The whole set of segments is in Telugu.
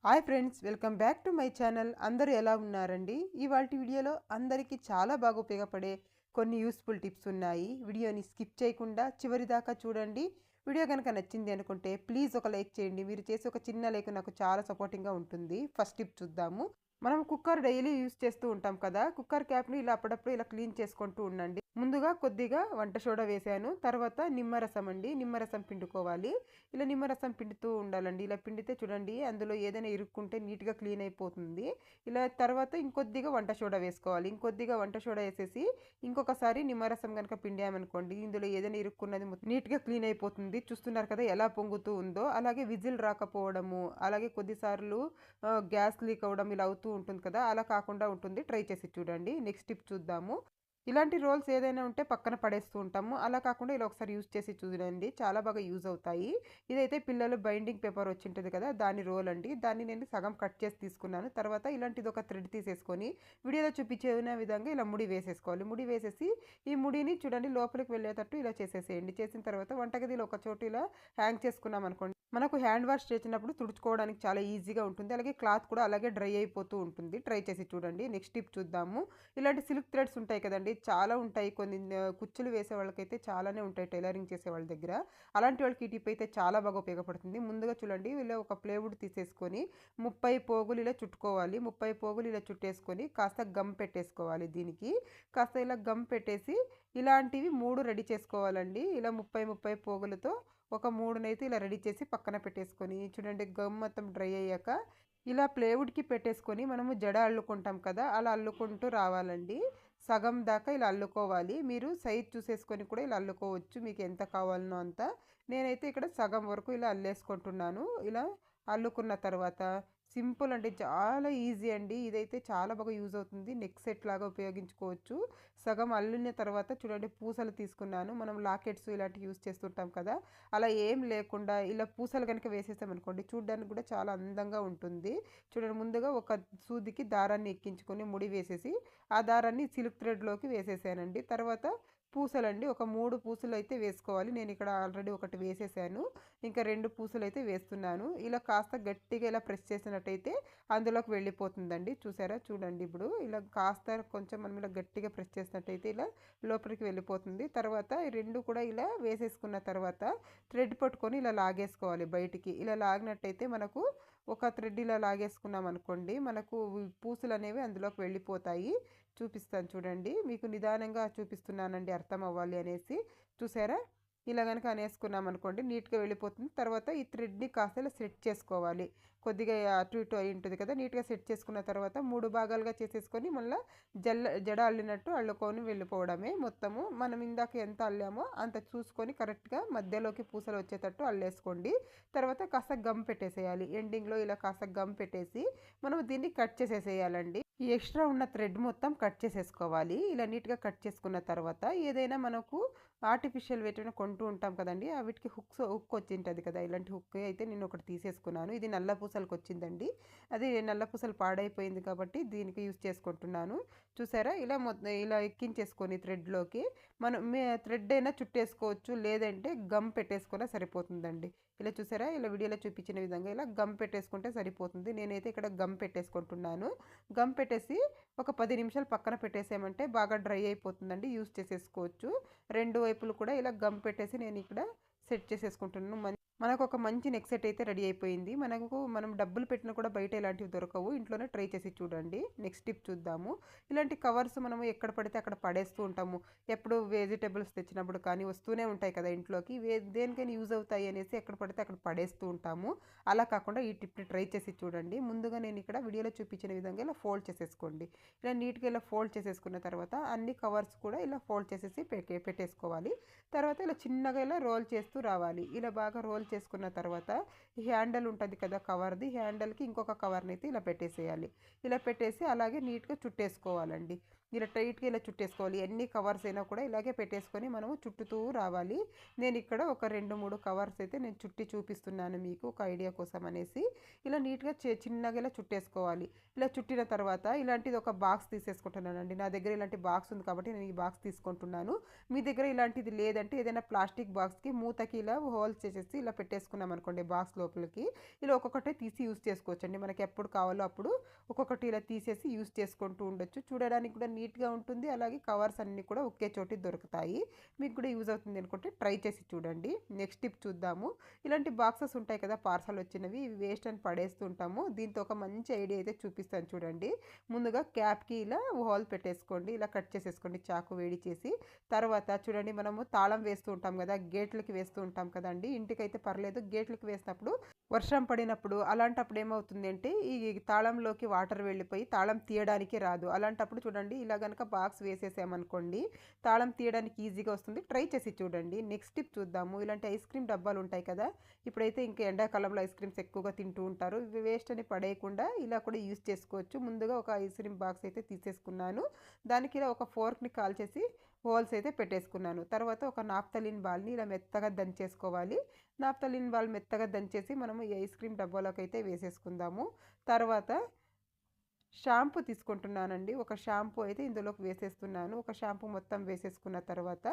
Hi friends, welcome back to my channel. అందరూ ఎలా ఉన్నారండి? ఇవాల్టి వీడియోలో అందరికీ చాలా బాగా ఉపయోగపడే కొన్ని యూస్ఫుల్ టిప్స్ ఉన్నాయి. వీడియోని స్కిప్ చేయకుండా చివరి దాకా చూడండి. వీడియో కనుక నచ్చింది అనుకుంటే ప్లీజ్ ఒక లైక్ చేయండి. మీరు చేసే ఒక చిన్న లైక్ నాకు చాలా సపోర్టింగ్గా ఉంటుంది. ఫస్ట్ టిప్ చూద్దాము. మనం కుక్కర్ డైలీ యూస్ చేస్తూ ఉంటాం కదా. కుక్కర్ క్యాప్ని ఇలా అప్పుడప్పుడు ఇలా క్లీన్ చేసుకుంటూ ఉండండి. ముందుగా కొద్దిగా వంట సోడా వేసాను. తర్వాత నిమ్మరసం అండి, నిమ్మరసం పిండుకోవాలి. ఇలా నిమ్మరసం పిండుతూ ఉండాలండి. ఇలా పిండితే చూడండి అందులో ఏదైనా ఇరుక్కుంటే నీట్గా క్లీన్ అయిపోతుంది. ఇలా తర్వాత ఇంకొద్దిగా వంట సోడా వేసుకోవాలి. ఇంకొద్దిగా వంట సోడా వేసేసి ఇంకొకసారి నిమ్మరసం కనుక పిండామనుకోండి ఇందులో ఏదైనా ఇరుక్కున్నది నీట్గా క్లీన్ అయిపోతుంది. చూస్తున్నారు కదా ఎలా పొంగుతూ ఉందో. అలాగే విజిల్ రాకపోవడము, అలాగే కొద్దిసార్లు గ్యాస్ లీక్ అవ్వడం ఇలా అవుతూ ఉంటుంది కదా, అలా కాకుండా ఉంటుంది. ట్రై చేసి చూడండి. నెక్స్ట్ టిప్ చూద్దాము. ఇలాంటి రోల్స్ ఏదైనా ఉంటే పక్కన పడేస్తూ ఉంటాము. అలా కాకుండా ఇలా ఒకసారి యూజ్ చేసి చూడండి, చాలా బాగా యూజ్ అవుతాయి. ఇదైతే పిల్లలు బైండింగ్ పేపర్ వచ్చింటుంది కదా, దాని రోల్ అండి. దాన్ని నేను సగం కట్ చేసి తీసుకున్నాను. తర్వాత ఇలాంటిది ఒక థ్రెడ్ తీసేసుకొని వీడియోలో చూపించిన విధంగా ఇలా ముడి వేసేసుకోవాలి. ముడి వేసేసి ఈ ముడిని చూడండి లోపలికి వెళ్ళేటట్టు ఇలా చేసేసేయండి. చేసిన తర్వాత వంటగదిలో ఒక చోటు ఇలా హ్యాంగ్ చేసుకున్నాం అనుకోండి, మనకు హ్యాండ్ వాష్ చేసినప్పుడు తుడుచుకోవడానికి చాలా ఈజీగా ఉంటుంది. అలాగే క్లాత్ కూడా అలాగే డ్రై అయిపోతూ ఉంటుంది. ట్రై చేసి చూడండి. నెక్స్ట్ టిప్ చూద్దాము. ఇలాంటి సిల్క్ థ్రెడ్స్ ఉంటాయి కదండి, చాలా ఉంటాయి. కొన్ని కుచ్చులు వేసే వాళ్ళకైతే చాలానే ఉంటాయి టైలరింగ్ చేసే వాళ్ళ దగ్గర. అలాంటి వాళ్ళకి ఈ టిప్ అయితే చాలా బాగా ఉపయోగపడుతుంది. ముందుగా చూడండి ఇలా ఒక ప్లేవుడ్ తీసేసుకొని 30 పోగులు ఇలా చుట్టుకోవాలి. 30 పోగులు ఇలా చుట్టేసుకొని కాస్త గమ్ పెట్టేసుకోవాలి. దీనికి కాస్త ఇలా గమ్ పెట్టేసి ఇలాంటివి 3 రెడీ చేసుకోవాలండి. ఇలా 30 పోగులతో ఒక 3నైతే ఇలా రెడీ చేసి పక్కన పెట్టేసుకొని చూడండి గమ్ మొత్తం డ్రై అయ్యాక ఇలా ప్లేవుడ్కి పెట్టేసుకొని మనము జడ అల్లుకుంటాం కదా, అలా అల్లుకుంటూ రావాలండి. సగం దాకా ఇలా అల్లుకోవాలి. మీరు సైజ్ చూసేసుకొని కూడా ఇలా అల్లుకోవచ్చు, మీకు ఎంత కావాలనో అంత. నేనైతే ఇక్కడ సగం వరకు ఇలా అల్లేసుకుంటున్నాను. ఇలా అల్లుకున్న తర్వాత సింపుల్ అంటే చాలా ఈజీ అండి. ఇదైతే చాలా బాగా యూజ్ అవుతుంది. నెక్ సెట్ లాగా ఉపయోగించుకోవచ్చు. సగం అల్లిన తర్వాత చూడండి పూసలు తీసుకున్నాను. మనం లాకెట్స్ ఇలాంటివి యూజ్ చేస్తుంటాం కదా, అలా ఏం లేకుండా ఇలా పూసలు కనుక వేసేసామనుకోండి చూడడానికి కూడా చాలా అందంగా ఉంటుంది. చూడండి ముందుగా ఒక సూదికి దారాన్ని ఎక్కించుకొని ముడి వేసేసి ఆ దారాన్ని సిల్క్ థ్రెడ్లోకి వేసేసానండి. తర్వాత పూసలండి ఒక 3 పూసలు అయితే వేసుకోవాలి. నేను ఇక్కడ ఆల్రెడీ ఒకటి వేసేసాను, ఇంకా 2 పూసలు అయితే వేస్తున్నాను. ఇలా కాస్త గట్టిగా ఇలా ప్రెస్ చేసినట్టయితే అందులోకి వెళ్ళిపోతుందండి. చూసారా, చూడండి ఇప్పుడు ఇలా కాస్త కొంచెం మనం ఇలా గట్టిగా ప్రెస్ చేసినట్టయితే ఇలా లోపలికి వెళ్ళిపోతుంది. తర్వాత ఈ 2 కూడా ఇలా వేసేసుకున్న తర్వాత థ్రెడ్ పట్టుకొని ఇలా లాగేసుకోవాలి బయటికి. ఇలా లాగినట్టయితే మనకు ఒక థ్రెడ్ ఇలా లాగేసుకున్నాం అనుకోండి, మనకు పూసలు అనేవి అందులోకి వెళ్ళిపోతాయి. చూపిస్తాను చూడండి, మీకు నిదానంగా చూపిస్తున్నానండి అర్థం అవ్వాలి అనేసి. చూసారా, ఇలా కనుక అనేసుకున్నాం అనుకోండి నీట్గా వెళ్ళిపోతుంది. తర్వాత ఈ థ్రెడ్ని కాస్త ఇలా సెట్ చేసుకోవాలి. కొద్దిగా అటు ఇటు అయి ఉంటుంది కదా, నీట్గా సెట్ చేసుకున్న తర్వాత 3 భాగాలుగా చేసేసుకొని మళ్ళీ జడ అల్లినట్టు అల్లుకొని వెళ్ళిపోవడమే. మొత్తము మనం ఇందాక ఎంత అల్లామో అంత చూసుకొని కరెక్ట్గా మధ్యలోకి పూసలు వచ్చేటట్టు అల్లేసుకోండి. తర్వాత కాస్త గమ్ పెట్టేసేయాలి. ఎండింగ్లో ఇలా కాస్త గమ్ పెట్టేసి మనం దీన్ని కట్ చేసేసేయాలండి. ఈ ఎక్స్ట్రా ఉన్న థ్రెడ్ మొత్తం కట్ చేసేసుకోవాలి. ఇలా నీట్గా కట్ చేసుకున్న తర్వాత ఏదైనా మనకు ఆర్టిఫిషియల్ వెయిట్ కొంటూ ఉంటాం కదండి, వీటికి హుక్ వచ్చింటుంది కదా, ఇలాంటి హుక్ అయితే నేను ఒకటి తీసేసుకున్నాను. ఇది నల్ల పూసలకు వచ్చిందండి. అది నల్ల పూసలు పాడైపోయింది కాబట్టి దీనికి యూజ్ చేసుకుంటున్నాను. చూసారా, ఇలా ఇలా ఎక్కించేసుకొని థ్రెడ్లోకి మనం థ్రెడ్ అయినా చుట్టేసుకోవచ్చు, లేదంటే గమ్ పెట్టేసుకున్నా సరిపోతుందండి. ఇలా చూసారా, ఇలా వీడియోలో చూపించిన విధంగా ఇలా గమ్ పెట్టేసుకుంటే సరిపోతుంది. నేనైతే ఇక్కడ గమ్ పెట్టేసుకుంటున్నాను. గమ్ పెట్టేసి ఒక 10 నిమిషాలు పక్కన పెట్టేసామంటే బాగా డ్రై అయిపోతుందండి, యూస్ చేసేసుకోవచ్చు. 2 వైపులు కూడా ఇలా గమ్ పెట్టేసి నేను ఇక్కడ సెట్ చేసేసుకుంటున్నాను. మనకు ఒక మంచి నెక్ సెట్ అయితే రెడీ అయిపోయింది. మనం డబ్బులు పెట్టినా కూడా బయట ఇలాంటివి దొరకవు. ఇంట్లోనే ట్రై చేసి చూడండి. నెక్స్ట్ టిప్ చూద్దాము. ఇలాంటి కవర్స్ మనము ఎక్కడ పడితే అక్కడ పడేస్తూ ఉంటాము. ఎప్పుడు వెజిటేబుల్స్ తెచ్చినప్పుడు కానీ వస్తూనే ఉంటాయి కదా ఇంట్లోకి, దేనికైనా యూజ్ అవుతాయి అనేసి ఎక్కడ పడితే అక్కడ పడేస్తూ ఉంటాము. అలా కాకుండా ఈ టిప్ని ట్రై చేసి చూడండి. ముందుగా నేను ఇక్కడ వీడియోలో చూపించిన విధంగా ఇలా ఫోల్డ్ చేసేసుకోండి. ఇలా నీట్గా ఇలా ఫోల్డ్ చేసేసుకున్న తర్వాత అన్ని కవర్స్ కూడా ఇలా ఫోల్డ్ చేసేసి పెట్టేసుకోవాలి. తర్వాత ఇలా చిన్నగా ఇలా రోల్ చేస్తూ రావాలి. ఇలా బాగా రోల్ చేసుకున్న తర్వాత ఈ హ్యాండిల్ ఉంటుంది కదా కవర్ది, హ్యాండిల్కి ఇంకొక కవర్ని అయితే ఇలా పెట్టేసేయాలి. ఇలా పెట్టేసి అలాగే నీట్గా చుట్టేసుకోవాలండి. ఇలా టైట్గా ఇలా చుట్టేసుకోవాలి. ఎన్ని కవర్స్ అయినా కూడా ఇలాగే పెట్టేసుకొని మనము చుట్టుతూ రావాలి. నేను ఇక్కడ ఒక 2-3 కవర్స్ అయితే నేను చుట్టి చూపిస్తున్నాను మీకు ఒక ఐడియా కోసం అనేసి. ఇలా నీట్గా చిన్నగా ఇలా చుట్టేసుకోవాలి. ఇలా చుట్టిన తర్వాత ఇలాంటిది ఒక బాక్స్ తీసేసుకుంటున్నానండి. నా దగ్గర ఇలాంటి బాక్స్ ఉంది కాబట్టి నేను ఈ బాక్స్ తీసుకుంటున్నాను. మీ దగ్గర ఇలాంటిది లేదంటే ఏదైనా ప్లాస్టిక్ బాక్స్కి మూతకి ఇలా హోల్స్ చేసేసి ఇలా పెట్టేసుకున్నాం అనుకోండి బాక్స్ లోపలికి, ఇలా ఒక్కొక్కటే తీసి యూస్ చేసుకోవచ్చండి. మనకి ఎప్పుడు కావాలో అప్పుడు ఒక్కొక్కటి ఇలా తీసేసి యూస్ చేసుకుంటూ ఉండొచ్చు. చూడడానికి కూడా నీట్గా ఉంటుంది. అలాగే కవర్స్ అన్నీ కూడా ఒకే చోటి దొరుకుతాయి. మీకు కూడా యూజ్ అవుతుంది అనుకుంటే ట్రై చేసి చూడండి. నెక్స్ట్ టిప్ చూద్దాము. ఇలాంటి బాక్సెస్ ఉంటాయి కదా పార్సల్ వచ్చినవి, ఇవి వేస్ట్ అని పడేస్తూ ఉంటాము. దీంతో ఒక మంచి ఐడియా అయితే చూపిస్తాను చూడండి. ముందుగా క్యాప్కి ఇలా హోల్ పెట్టేసుకోండి. ఇలా కట్ చేసేసుకోండి చాకు వేడి చేసి. తర్వాత చూడండి మనము తాళం వేస్తూ ఉంటాం కదా, గేట్లకి వేస్తూ ఉంటాం కదండి. ఇంటికైతే పర్లేదు, గేట్లకి వేసినప్పుడు వర్షం పడినప్పుడు అలాంటప్పుడు ఏమవుతుంది అంటే ఈ తాళంలోకి వాటర్ వెళ్ళిపోయి తాళం తీయడానికి రాదు. అలాంటప్పుడు చూడండి ఇలా కనుక బాక్స్ వేసేసామనుకోండి తాళం తీయడానికి ఈజీగా వస్తుంది. ట్రై చేసి చూడండి. నెక్స్ట్ టిప్ చూద్దాము. ఇలాంటి ఐస్ క్రీమ్ డబ్బాలు ఉంటాయి కదా, ఇప్పుడైతే ఇంకా ఎండాకాలంలో ఐస్ క్రీమ్స్ ఎక్కువగా తింటూ ఉంటారు. ఇవి వేస్ట్ అని పడేయకుండా ఇలా కూడా యూస్ చేసుకోవచ్చు. ముందుగా ఒక ఐస్ క్రీమ్ బాక్స్ అయితే తీసేసుకున్నాను. దానికి ఇలా ఒక ఫోర్క్ని కాల్చేసి హోల్స్ అయితే పెట్టేసుకున్నాను. తర్వాత ఒక నాప్థలిన్ బాల్ని ఇలా మెత్తగా దంచేసుకోవాలి. నాప్థలిన్ బాల్ మెత్తగా దంచేసి మనము ఈ ఐస్ క్రీమ్ డబ్బాలోకి అయితే వేసేసుకుందాము. తర్వాత షాంపూ తీసుకుంటున్నానండి. ఒక షాంపూ అయితే ఇందులోకి వేసేస్తున్నాను. ఒక షాంపూ మొత్తం వేసేసుకున్న తర్వాత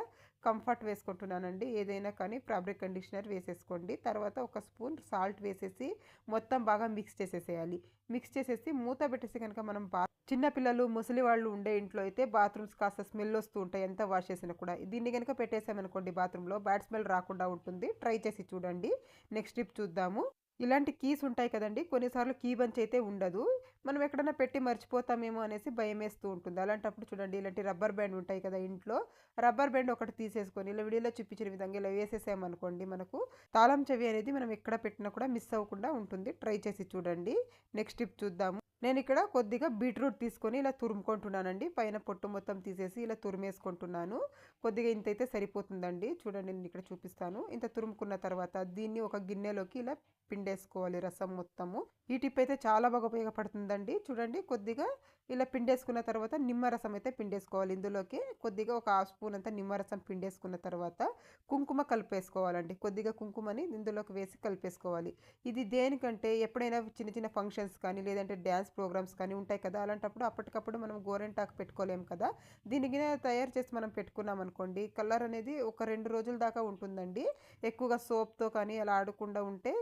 కంఫర్ట్ వేసుకుంటున్నానండి. ఏదైనా కానీ ఫ్యాబ్రిక్ కండిషనర్ వేసేసుకోండి. తర్వాత ఒక స్పూన్ సాల్ట్ వేసేసి మొత్తం బాగా మిక్స్ చేసేసేయాలి. మిక్స్ చేసేసి మూత పెట్టేసి కనుక మనం చిన్నపిల్లలు ముసలి వాళ్ళు ఉండే ఇంట్లో అయితే బాత్రూమ్స్ కాస్త స్మెల్ వస్తూ ఉంటాయి ఎంత వాష్ చేసినా కూడా. దీన్ని కనుక పెట్టేసామనుకోండి బాత్రూంలో బ్యాడ్ స్మెల్ రాకుండా ఉంటుంది. ట్రై చేసి చూడండి. నెక్స్ట్ టిప్ చూద్దాము. ఇలాంటి కీస్ ఉంటాయి కదండి, కొన్నిసార్లు కీ బంచ్ అయితే ఉండదు. మనం ఎక్కడైనా పెట్టి మర్చిపోతామేమో అనేసి భయం వేస్తూ ఉంటుంది. అలాంటప్పుడు చూడండి ఇలాంటి రబ్బర్ బ్యాండ్ ఉంటాయి కదా ఇంట్లో, రబ్బర్ బ్యాండ్ ఒకటి తీసేసుకొని ఇలా వీడియోలో చూపించిన విధంగా ఇలా వేసేసామనుకోండి మనకు తాళం చెవి అనేది మనం ఎక్కడ పెట్టినా కూడా మిస్ అవ్వకుండా ఉంటుంది. ట్రై చేసి చూడండి. నెక్స్ట్ టిప్ చూద్దాము. నేను ఇక్కడ కొద్దిగా బీట్రూట్ తీసుకొని ఇలా తురుముకుంటున్నానండి. పైన పొట్టు మొత్తం తీసేసి ఇలా తురిమేసుకుంటున్నాను. కొద్దిగా ఇంత అయితే సరిపోతుందండి. చూడండి నేను ఇక్కడ చూపిస్తాను. ఇంత తురుముకున్న తర్వాత దీన్ని ఒక గిన్నెలోకి ఇలా పిండేసుకోవాలి రసం మొత్తము. ఈ టిప్ అయితే చాలా బాగా ఉపయోగపడుతుందండి. చూడండి కొద్దిగా ఇలా పిండేసుకున్న తర్వాత నిమ్మరసం అయితే పిండేసుకోవాలి. ఇందులోకి కొద్దిగా ఒక హాఫ్ స్పూన్ అంతా నిమ్మరసం పిండేసుకున్న తర్వాత కుంకుమ కలిపేసుకోవాలండి. కొద్దిగా కుంకుమని ఇందులోకి వేసి కలిపేసుకోవాలి. ఇది దేనికంటే ఎప్పుడైనా చిన్న చిన్న ఫంక్షన్స్ కానీ లేదంటే డ్యాన్స్ ప్రోగ్రామ్స్ కానీ ఉంటాయి కదా, అలాంటప్పుడు అప్పటికప్పుడు మనం గోరెంటాకు పెట్టుకోలేము కదా, దీనికి తయారు చేసి మనం పెట్టుకున్నాం అనుకోండి కలర్ అనేది ఒక 2 రోజుల దాకా ఉంటుందండి. ఎక్కువగా సోప్తో కానీ అలా ఆడకుండా ఉంటే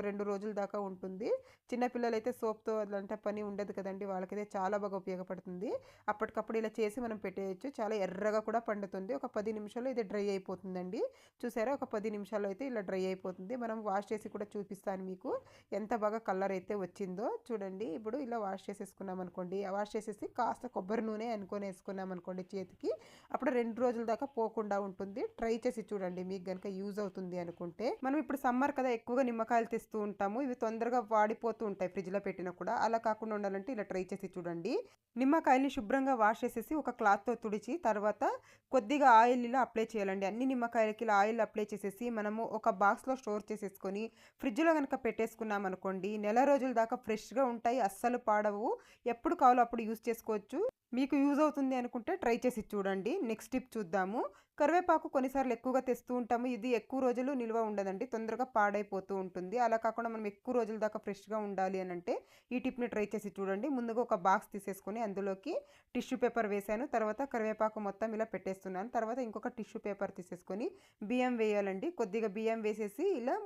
2 రోజుల దాకా ఉంటుంది. చిన్నపిల్లలు అయితే సోప్తో అలాంటి పని ఉండదు కదండి, వాళ్ళకైతే చాలా బాగా ఉపయోగపడుతుంది. అప్పటికప్పుడు ఇలా చేసి మనం పెట్టేయచ్చు. చాలా ఎర్రగా కూడా పండుతుంది. ఒక 10 నిమిషాల్లో ఇది డ్రై అయిపోతుందండి. చూసారా, ఒక 10 నిమిషాల్లో అయితే ఇలా డ్రై అయిపోతుంది. మనం వాష్ చేసి కూడా చూపిస్తాను మీకు ఎంత బాగా కలర్ అయితే వచ్చిందో. చూడండి ఇప్పుడు ఇలా వాష్ చేసేసుకున్నాం అనుకోండి, వాష్ చేసేసి కాస్త కొబ్బరి నూనె అనుకొని వేసుకున్నాం అనుకోండి చేతికి, అప్పుడు 2 రోజుల దాకా పోకుండా ఉంటుంది. ట్రై చేసి చూడండి మీకు కనుక యూజ్ అవుతుంది అనుకుంటే. మనం ఇప్పుడు సమ్మర్ కదా, ఎక్కువగా నిమ్మకాయలు తెస్తూ ఉంటాము. ఇవి తొందరగా వాడిపోతూ ఉంటాయి ఫ్రిడ్జ్లో పెట్టినా కూడా. అలా కాకుండా ఉండాలంటే ఇలా ట్రై చేసి చూడండి. నిమ్మకాయల్ని శుభ్రంగా వాష్ చేసేసి ఒక క్లాత్తో తుడిచి తర్వాత కొద్దిగా ఆయిల్ ఇలా అప్లై చేయాలండి. అన్ని నిమ్మకాయలకి ఇలా ఆయిల్ అప్లై చేసేసి మనము ఒక బాక్స్లో స్టోర్ చేసేసుకొని ఫ్రిడ్జ్లో కనుక పెట్టేసుకున్నాం అనుకోండి నెల రోజుల దాకా ఫ్రెష్గా ఉంటాయి, అస్సలు పాడవు. ఎప్పుడు కావాలో అప్పుడు యూజ్ చేసుకోవచ్చు. మీకు యూజ్ అవుతుంది అనుకుంటే ట్రై చేసి చూడండి. నెక్స్ట్ టిప్ చూద్దాము. కరివేపాకు కొన్నిసార్లు ఎక్కువగా తెస్తూ ఉంటాము. ఇది ఎక్కువ రోజులు నిల్వ ఉండదండి, తొందరగా పాడైపోతూ ఉంటుంది. అలా కాకుండా మనం ఎక్కువ రోజుల దాకా ఫ్రెష్గా ఉండాలి అని అంటే ఈ టిప్ని ట్రై చేసి చూడండి. ముందుగా ఒక బాక్స్ తీసేసుకొని అందులోకి టిష్యూ పేపర్ వేసాను. తర్వాత కరివేపాకు మొత్తం ఇలా పెట్టేస్తున్నాను. తర్వాత ఇంకొక టిష్యూ పేపర్ తీసేసుకొని బియ్యం వేయాలండి. కొద్దిగా బియ్యం వేసేసి ఇలా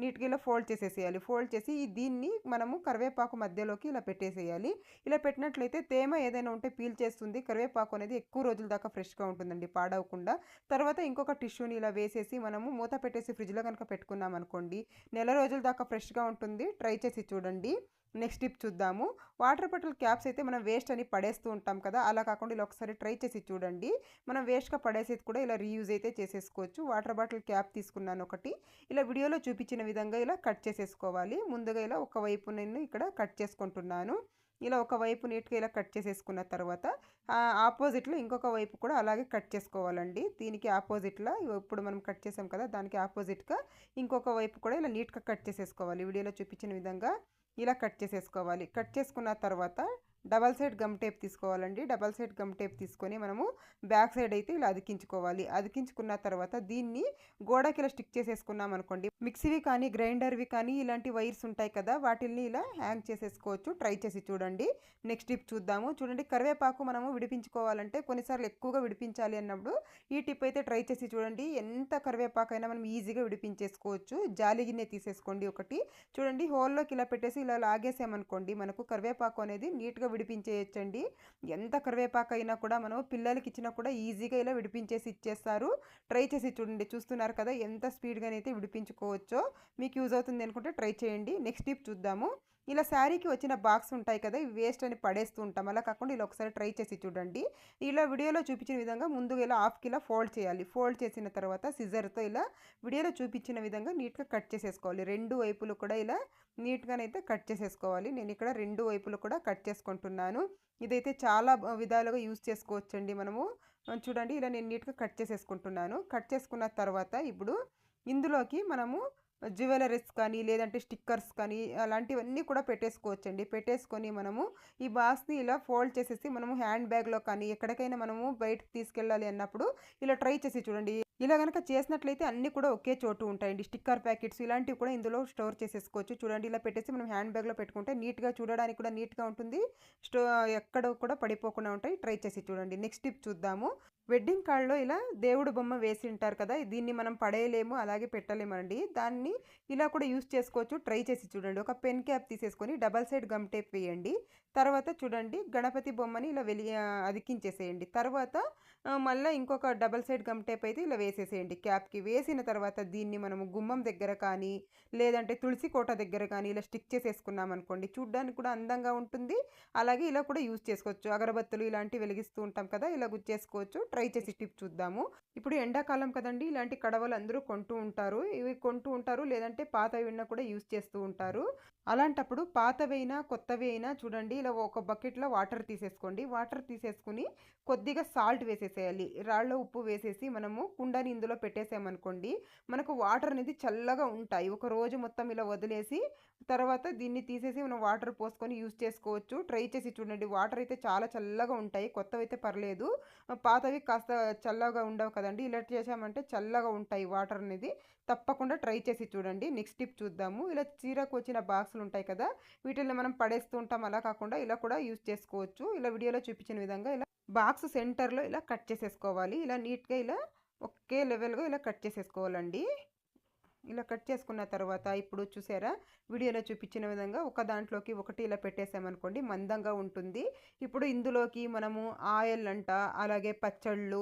నీట్గా ఇలా ఫోల్డ్ చేసేసేయాలి. ఫోల్డ్ చేసి దీన్ని మనము కరివేపాకు మధ్యలోకి ఇలా పెట్టేసేయాలి. ఇలా పెట్టినట్లయితే తేమ ఏదైనా ఉంటే పీల్ చేస్తుంది. కరివేపాకు అనేది ఎక్కువ రోజుల దాకా ఫ్రెష్గా ఉంటుందండి, పాడవకుండా. తర్వాత ఇంకొక టిష్యూని ఇలా వేసేసి మనము మూత పెట్టేసి ఫ్రిడ్జ్లో కనుక పెట్టుకున్నాం అనుకోండి నెల రోజుల దాకా ఫ్రెష్గా ఉంటుంది. ట్రై చేసి చూడండి. నెక్స్ట్ టిప్ చూద్దాము. వాటర్ బాటిల్ క్యాప్స్ అయితే మనం వేస్ట్ అని పడేస్తూ ఉంటాం కదా, అలా కాకుండా ఇలా ఒకసారి ట్రై చేసి చూడండి. మనం వేస్ట్గా పడేసేది కూడా ఇలా రీయూజ్ అయితే చేసేసుకోవచ్చు. వాటర్ బాటిల్ క్యాప్ తీసుకున్నాను ఒకటి. ఇలా వీడియోలో చూపించిన విధంగా ఇలా కట్ చేసేసుకోవాలి. ముందుగా ఇలా ఒకవైపు నేను ఇక్కడ కట్ చేసుకుంటున్నాను. ఇలా ఒకవైపు నీట్గా ఇలా కట్ చేసేసుకున్న తర్వాత ఆపోజిట్లో ఇంకొక వైపు కూడా అలాగే కట్ చేసుకోవాలండి. దీనికి ఆపోజిట్లో ఇప్పుడు మనం కట్ చేసాం కదా, దానికి ఆపోజిట్గా ఇంకొక వైపు కూడా ఇలా నీట్గా కట్ చేసేసుకోవాలి. వీడియోలో చూపించిన విధంగా ఇలా కట్ చేసేసుకోవాలి. కట్ చేసుకున్న తర్వాత డబల్ సైడ్ గమ్ టేప్ తీసుకోవాలండి. డబల్ సైడ్ గమ్ టేప్ తీసుకొని మనము బ్యాక్ సైడ్ అయితే ఇలా అతికించుకోవాలి. అతికించుకున్న తర్వాత దీన్ని గోడకి ఇలా స్టిక్ చేసేసుకున్నాం అనుకోండి, మిక్సీవి కానీ గ్రైండర్వి కానీ ఇలాంటి వైర్స్ ఉంటాయి కదా, వాటిల్ని ఇలా హ్యాంగ్ చేసేసుకోవచ్చు. ట్రై చేసి చూడండి. నెక్స్ట్ టిప్ చూద్దాము. చూడండి, కరివేపాకు మనము విడిపించుకోవాలంటే కొన్నిసార్లు ఎక్కువగా విడిపించాలి అన్నప్పుడు ఈ టిప్ అయితే ట్రై చేసి చూడండి. ఎంత కరివేపాకైనా మనం ఈజీగా విడిపించేసుకోవచ్చు. జాలి గిన్నె తీసేసుకోండి ఒకటి. చూడండి, హోల్లోకి ఇలా పెట్టేసి ఇలా లాగేసామనుకోండి, మనకు కరివేపాకు అనేది నీట్గా విడిపించేయచ్చండి. ఎంత కరివేపాకు అయినా కూడా మనం పిల్లలకి ఇచ్చినా కూడా ఈజీగా ఇలా విడిపించేసి ఇచ్చేస్తారు. ట్రై చేసి చూడండి. చూస్తున్నారు కదా ఎంత స్పీడ్గానైతే విడిపించుకోవచ్చో. మీకు యూజ్ అవుతుంది అనుకుంటే ట్రై చేయండి. నెక్స్ట్ టిప్ చూద్దాము. ఇలా శారీకి వచ్చిన బాక్స్ ఉంటాయి కదా, ఇవి వేస్ట్ అని పడేస్తూ ఉంటాం. అలా కాకుండా ఇలా ఒకసారి ట్రై చేసి చూడండి. ఇలా వీడియోలో చూపించిన విధంగా ముందుగా ఇలా హాఫ్కి ఇలా ఫోల్డ్ చేయాలి. ఫోల్డ్ చేసిన తర్వాత సిజర్తో ఇలా వీడియోలో చూపించిన విధంగా నీట్గా కట్ చేసేసుకోవాలి. రెండు వైపులు కూడా ఇలా నీట్గానైతే కట్ చేసేసుకోవాలి. నేను ఇక్కడ రెండు వైపులు కూడా కట్ చేసుకుంటున్నాను. ఇదైతే చాలా విధాలుగా యూజ్ చేసుకోవచ్చండి మనము. చూడండి, ఇలా నేను నీట్గా కట్ చేసేసుకుంటున్నాను. కట్ చేసుకున్న తర్వాత ఇప్పుడు ఇందులోకి మనము జ్యువెలరీస్ కానీ లేదంటే స్టిక్కర్స్ కానీ అలాంటివన్నీ కూడా పెట్టేసుకోవచ్చండి. పెట్టేసుకొని మనము ఈ బాక్స్ని ఇలా ఫోల్డ్ చేసేసి మనము హ్యాండ్ బ్యాగ్లో కానీ ఎక్కడికైనా మనము బయటకు తీసుకెళ్ళాలి అన్నప్పుడు ఇలా ట్రై చేసి చూడండి. ఇలా కనుక చేసినట్లయితే అన్నీ కూడా ఒకే చోటు ఉంటాయండి. స్టిక్కర్ ప్యాకెట్స్ ఇలాంటివి కూడా ఇందులో స్టోర్ చేసేసుకోవచ్చు. చూడండి, ఇలా పెట్టేసి మనం హ్యాండ్ బ్యాగ్లో పెట్టుకుంటే నీట్గా చూడడానికి కూడా నీట్గా ఉంటుంది. ఎక్కడ కూడా పడిపోకుండా ఉంటాయి. ట్రై చేసి చూడండి. నెక్స్ట్ టిప్ చూద్దాము. వెడ్డింగ్ కార్డ్లో ఇలా దేవుడు బొమ్మ వేసి ఉంటారు కదా, దీన్ని మనం పడేయలేము అలాగే పెట్టలేమండి. దాన్ని ఇలా కూడా యూస్ చేసుకోవచ్చు. ట్రై చేసి చూడండి. ఒక పెన్ క్యాప్ తీసేసుకొని డబల్ సైడ్ గమ్ టేప్ వేయండి. తర్వాత చూడండి, గణపతి బొమ్మని ఇలా అదికించేసేయండి. తర్వాత మళ్ళీ ఇంకొక డబల్ సైడ్ గమ్ టేప్ అయితే ఇలా వేసేసేయండి క్యాప్కి. వేసిన తర్వాత దీన్ని మనము గుమ్మం దగ్గర కానీ లేదంటే తులసి కోట దగ్గర కానీ ఇలా స్టిక్ చేసేసుకున్నాం అనుకోండి, చూడ్డానికి కూడా అందంగా ఉంటుంది. అలాగే ఇలా కూడా యూజ్ చేసుకోవచ్చు. అగరబత్తులు ఇలాంటివి వెలిగిస్తూ ఉంటాం కదా, ఇలా గుచ్చేసుకోవచ్చు. ట్రై చేసి టిప్ చూద్దాము. ఇప్పుడు ఎండాకాలం కదండి, ఇలాంటి కడవలు అందరూ కొంటూ ఉంటారు. ఇవి కొంటూ ఉంటారు, లేదంటే పాతవి ఉన్నా కూడా యూజ్ చేస్తూ ఉంటారు. అలాంటప్పుడు పాతవైనా కొత్తవి అయినా చూడండి, ఇలా ఒక బకెట్లో వాటర్ తీసేసుకోండి. వాటర్ తీసేసుకుని కొద్దిగా సాల్ట్ వేసేసేయాలి. రాళ్ళ ఉప్పు వేసేసి మనము కుండని ఇందులో పెట్టేసామనుకోండి, మనకు వాటర్ అనేది చల్లగా ఉంటాయి. ఒక రోజు మొత్తం ఇలా వదిలేసి తర్వాత దీన్ని తీసేసి మనం వాటర్ పోసుకొని యూజ్ చేసుకోవచ్చు. ట్రై చేసి చూడండి. వాటర్ అయితే చాలా చల్లగా ఉంటాయి. కొత్తవి అయితే పర్లేదు, పాతవి కాస్త చల్లగా ఉండవు కదండి. ఇలా చేసామంటే చల్లగా ఉంటాయి వాటర్ అనేది. తప్పకుండా ట్రై చేసి చూడండి. నెక్స్ట్ టిప్ చూద్దాము. ఇలా చీరకు వచ్చిన బాక్సులు ఉంటాయి కదా, వీటిని మనం పడేస్తూ ఉంటాం. అలా కాకుండా ఇలా కూడా యూజ్ చేసుకోవచ్చు. ఇలా వీడియోలో చూపించిన విధంగా ఇలా బాక్స్ సెంటర్లో ఇలా కట్ చేసేసుకోవాలి. ఇలా నీట్గా ఇలా ఒకే లెవెల్గా ఇలా కట్ చేసేసుకోవాలండి. ఇలా కట్ చేసుకున్న తర్వాత ఇప్పుడు చూసారా, వీడియోలో చూపించిన విధంగా ఒక దాంట్లోకి ఒకటి ఇలా పెట్టేసామనుకోండి, మందంగా ఉంటుంది. ఇప్పుడు ఇందులోకి మనము ఆయిల్ అంట, అలాగే పచ్చళ్ళు,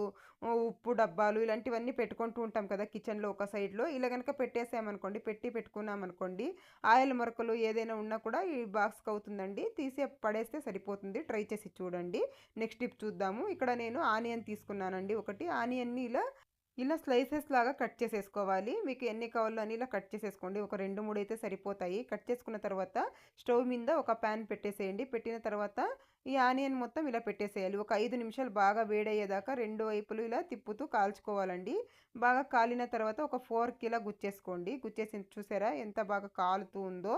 ఉప్పు డబ్బాలు ఇలాంటివన్నీ పెట్టుకుంటూ ఉంటాం కదా కిచెన్లో ఒక సైడ్లో. ఇలా కనుక పెట్టేసామనుకోండి, పెట్టుకున్నామనుకోండి, ఆయిల్ మరకలు ఏదైనా ఉన్నా కూడా ఈ బాక్స్కి అవుతుందండి. తీసి పడేస్తే సరిపోతుంది. ట్రై చేసి చూడండి. నెక్స్ట్ టిప్ చూద్దాము. ఇక్కడ నేను ఆనియన్ తీసుకున్నానండి. ఒకటి ఆనియన్ని ఇలా స్లైసెస్ లాగా కట్ చేసేసుకోవాలి. మీకు ఎన్ని కావాలో అని ఇలా కట్ చేసేసుకోండి. ఒక 2, 3 అయితే సరిపోతాయి. కట్ చేసుకున్న తర్వాత స్టవ్ మీద ఒక ప్యాన్ పెట్టేసేయండి. పెట్టిన తర్వాత ఈ ఆనియన్ మొత్తం ఇలా పెట్టేసేయాలి. ఒక 5 నిమిషాలు బాగా వేడయ్యేదాకా రెండు వైపులు ఇలా తిప్పుతూ కాల్చుకోవాలండి. బాగా కాలిన తర్వాత ఒక ఫోర్క్ ఇలా గుచ్చేసుకోండి. గుచ్చేసి చూసారా ఎంత బాగా కాలుతూ ఉందో.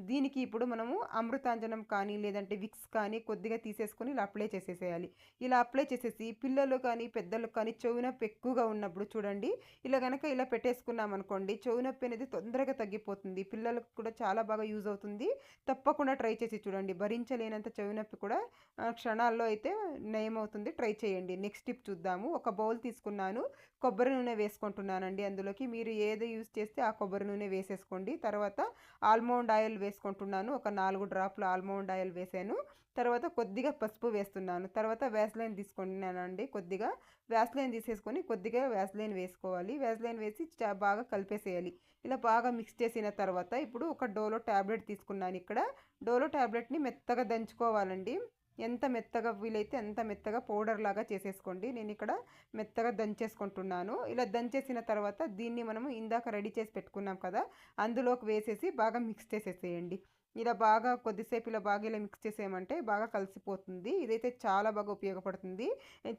దీనికి ఇప్పుడు మనము అమృతాంజనం కానీ లేదంటే విక్స్ కానీ కొద్దిగా తీసేసుకొని ఇలా అప్లై చేసేసేయాలి. ఇలా అప్లై చేసేసి పిల్లలు కానీ పెద్దలు కానీ చెవి నొప్పి ఎక్కువగా ఉన్నప్పుడు చూడండి, ఇలా కనుక ఇలా పెట్టేసుకున్నాం అనుకోండి, చెవి నొప్పి అనేది తొందరగా తగ్గిపోతుంది. పిల్లలకు కూడా చాలా బాగా యూజ్ అవుతుంది. తప్పకుండా ట్రై చేసి చూడండి. భరించలేనంత చెవి నొప్పి కూడా క్షణాల్లో అయితే నయమవుతుంది. ట్రై చేయండి. నెక్స్ట్ టిప్ చూద్దాము. ఒక బౌల్ తీసుకున్నాను. కొబ్బరి నూనె వేసుకుంటున్నానండి. అందులోకి మీరు ఏది యూజ్ చేస్తే ఆ కొబ్బరి నూనె వేసేసుకోండి. తర్వాత ఆల్మండ్ ఆయిల్ వేసుకుంటున్నాను. ఒక 4 డ్రాప్లు ఆల్మండ్ ఆయిల్ వేసాను. తర్వాత కొద్దిగా పసుపు వేస్తున్నాను. తర్వాత వ్యాస్లైన్ తీసుకుంటున్నానండి. కొద్దిగా వ్యాస్లైన్ తీసేసుకొని కొద్దిగా వ్యాస్లైన్ వేసుకోవాలి. వ్యాస్లైన్ వేసి బాగా కలిపేసేయాలి. ఇలా బాగా మిక్స్ చేసిన తర్వాత ఇప్పుడు ఒక డోలో ట్యాబ్లెట్ తీసుకున్నాను. ఇక్కడ డోలో ట్యాబ్లెట్ని మెత్తగా దంచుకోవాలండి. ఎంత మెత్తగా వీలైతే అంత మెత్తగా పౌడర్ లాగా చేసేసుకోండి. నేను ఇక్కడ మెత్తగా దంచేసుకుంటున్నాను. ఇలా దంచేసిన తర్వాత దీన్ని మనము ఇందాక రెడీ చేసి పెట్టుకున్నాం కదా, అందులోకి వేసేసి బాగా మిక్స్ చేసేసేయండి. ఇలా బాగా కొద్దిసేపు ఇలా మిక్స్ చేసామంటే బాగా కలిసిపోతుంది. ఇదైతే చాలా బాగా ఉపయోగపడుతుంది.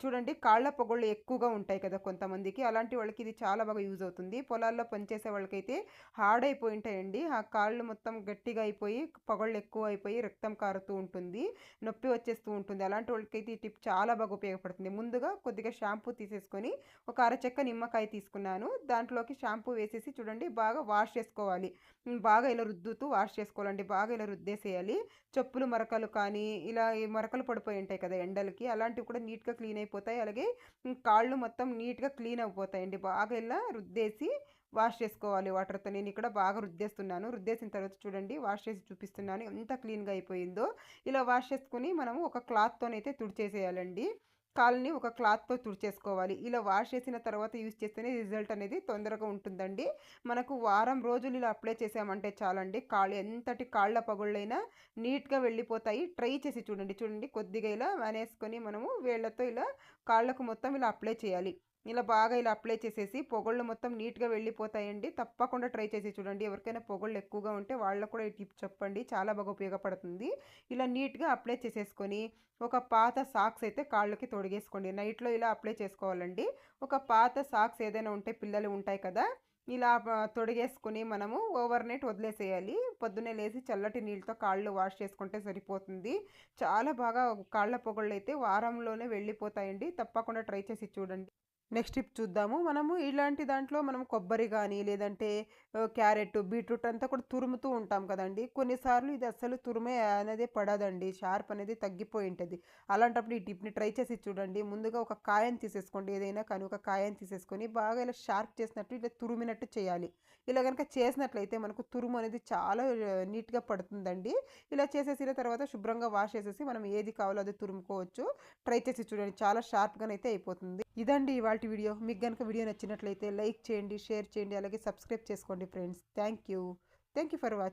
చూడండి కాళ్ళ పొగళ్ళు ఎక్కువగా ఉంటాయి కదా కొంతమందికి. అలాంటి వాళ్ళకి ఇది చాలా బాగా యూజ్ అవుతుంది. పొలాల్లో పనిచేసే వాళ్ళకైతే హార్డ్ అయిపోయి ఉంటాయండి. ఆ కాళ్ళు మొత్తం గట్టిగా అయిపోయి, పొగళ్ళు ఎక్కువ అయిపోయి రక్తం కారుతూ ఉంటుంది. నొప్పి వచ్చేస్తూ ఉంటుంది. అలాంటి వాళ్ళకైతే ఈ టిప్ చాలా బాగా ఉపయోగపడుతుంది. ముందుగా కొద్దిగా షాంపూ తీసేసుకొని ఒక అరచెక్క నిమ్మకాయ తీసుకున్నాను. దాంట్లోకి షాంపూ వేసేసి చూడండి బాగా వాష్ చేసుకోవాలి. బాగా ఇలా రుద్దుతూ వాష్ చేసుకోవాలండి. బాగా ఇలా రుద్దేసేయాలి. చెప్పులు మరకలు కానీ ఇలా ఈ మరకలు పడిపోయి ఉంటాయి కదా ఎండలకి, అలాంటివి కూడా నీట్‌గా క్లీన్ అయిపోతాయి. అలాగే కాళ్ళు మొత్తం నీట్‌గా క్లీన్ అయిపోతాయండి. బాగా ఇలా రుద్దేసి వాష్ చేసుకోవాలి వాటర్‌తో. నేనిక్కడ బాగా రుద్దేస్తున్నాను. రుద్దేసిన తర్వాత చూడండి వాష్ చేసి చూపిస్తున్నాను ఎంత క్లీన్‌గా అయిపోయిందో. ఇలా వాష్ చేసుకొని మనము ఒక క్లాత్‌తోనైతే తుడిచేసేయాలండి. కాళ్ళని ఒక క్లాత్‌తో తుడిచేసుకోవాలి. ఇలా వాష్ చేసిన తర్వాత యూజ్ చేస్తేనే రిజల్ట్ అనేది తొందరగా ఉంటుందండి. మనకు వారం రోజులు ఇలా అప్లై చేసామంటే చాలండి. ఎంతటి కాళ్ళ పగుళ్ళైనా నీట్‌గా వెళ్ళిపోతాయి. ట్రై చేసి చూడండి. చూడండి కొద్దిగా ఇలా అనేసుకొని మనము వేళ్ళతో ఇలా కాళ్ళకు మొత్తం ఇలా అప్లై చేయాలి. ఇలా బాగా ఇలా అప్లై చేసేసి పొగళ్ళు మొత్తం నీట్‌గా వెళ్ళిపోతాయండి. తప్పకుండా ట్రై చేసి చూడండి. ఎవరికైనా పొగళ్ళు ఎక్కువగా ఉంటే వాళ్ళకి కూడా ఈ టిప్ చెప్పండి. చాలా బాగా ఉపయోగపడుతుంది. ఇలా నీట్‌గా అప్లై చేసేసుకొని ఒక పాత సాక్స్ అయితే కాళ్ళకి తొడిగేసుకోండి. నైట్‌లో ఇలా అప్లై చేసుకోవాలండి. ఒక పాత సాక్స్ ఏదైనా ఉంటే పిల్లలు ఉంటాయి కదా! ఇలా తొడిగేసుకొని మనము ఓవర్ నైట్ వదిలేసేయాలి. పొద్దున్నే లేసి చల్లటి నీళ్ళతో కాళ్ళు వాష్ చేసుకుంటే సరిపోతుంది. చాలా బాగా కాళ్ళ పొగళ్ళైతే వారంలోనే వెళ్ళిపోతాయండి. తప్పకుండా ట్రై చేసి చూడండి. నెక్స్ట్ టిప్ చూద్దాము. మనము ఇలాంటి దాంట్లో మనం కొబ్బరి గానీ, లేదంటే క్యారెట్, బీట్రూట్ అంతా కూడా తురుముతూ ఉంటాం కదండీ! కొన్నిసార్లు ఇది అస్సలు తురిమే అనేదే పడదండి. షార్ప్ అనేది తగ్గిపోయి ఉంటది. అలాంటప్పుడు ఈ టిప్‌ని ట్రై చేసి చూడండి. ముందుగా ఒక కాయని తీసేసుకోండి. ఏదైనా కానీ ఒక కాయని తీసేసుకొని బాగా ఇలా షార్ప్ చేసినట్టు ఇలా తురిమినట్టు చేయాలి. ఇలా గనుక చేసినట్లయితే మనకు తురుము అనేది చాలా నీట్‌గా పడుతుందండి. ఇలా చేసేసిన తర్వాత శుభ్రంగా వాష్ చేసేసి మనం ఏది కావాలో అది తురుముకోవచ్చు. ట్రై చేసి చూడండి. చాలా షార్ప్‌గానైతే అయిపోతుంది. ఇదండి ఇవాల్టి వీడియో. మీకు గనుక వీడియో నచ్చినట్లయితే లైక్ చేయండి, షేర్ చేయండి, అలాగే సబ్స్క్రైబ్ చేసుకోండి friends. Thank you. Thank you for watching.